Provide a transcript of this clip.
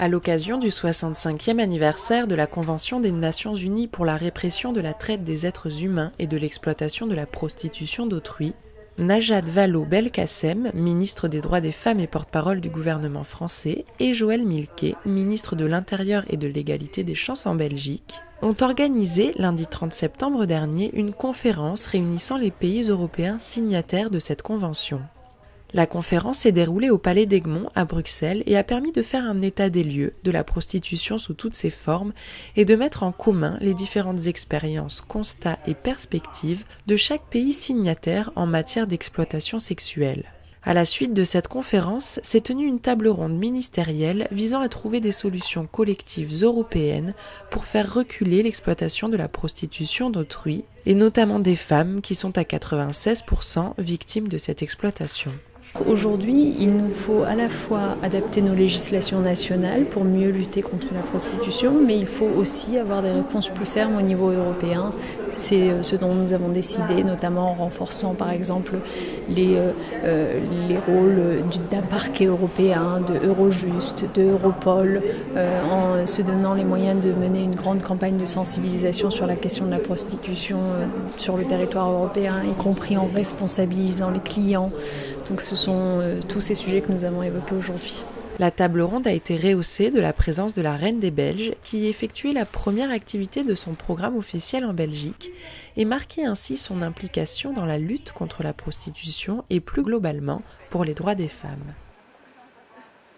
À l'occasion du 65e anniversaire de la Convention des Nations Unies pour la répression de la traite des êtres humains et de l'exploitation de la prostitution d'autrui, Najat Vallaud-Belkacem, ministre des Droits des Femmes et porte-parole du gouvernement français, et Joël Milquet, ministre de l'Intérieur et de l'Égalité des chances en Belgique, ont organisé lundi 30 septembre dernier une conférence réunissant les pays européens signataires de cette convention. La conférence s'est déroulée au Palais d'Egmont à Bruxelles et a permis de faire un état des lieux de la prostitution sous toutes ses formes et de mettre en commun les différentes expériences, constats et perspectives de chaque pays signataire en matière d'exploitation sexuelle. À la suite de cette conférence, s'est tenue une table ronde ministérielle visant à trouver des solutions collectives européennes pour faire reculer l'exploitation de la prostitution d'autrui, et notamment des femmes qui sont à 96% victimes de cette exploitation. Aujourd'hui, il nous faut à la fois adapter nos législations nationales pour mieux lutter contre la prostitution, mais il faut aussi avoir des réponses plus fermes au niveau européen. C'est ce dont nous avons décidé, notamment en renforçant par exemple les rôles d'un parquet européen, de Eurojust, de Europol, en se donnant les moyens de mener une grande campagne de sensibilisation sur la question de la prostitution sur le territoire européen, y compris en responsabilisant les clients. Donc ce sont tous ces sujets que nous avons évoqués aujourd'hui. La table ronde a été rehaussée de la présence de la Reine des Belges qui effectuait la première activité de son programme officiel en Belgique et marquait ainsi son implication dans la lutte contre la prostitution et plus globalement pour les droits des femmes.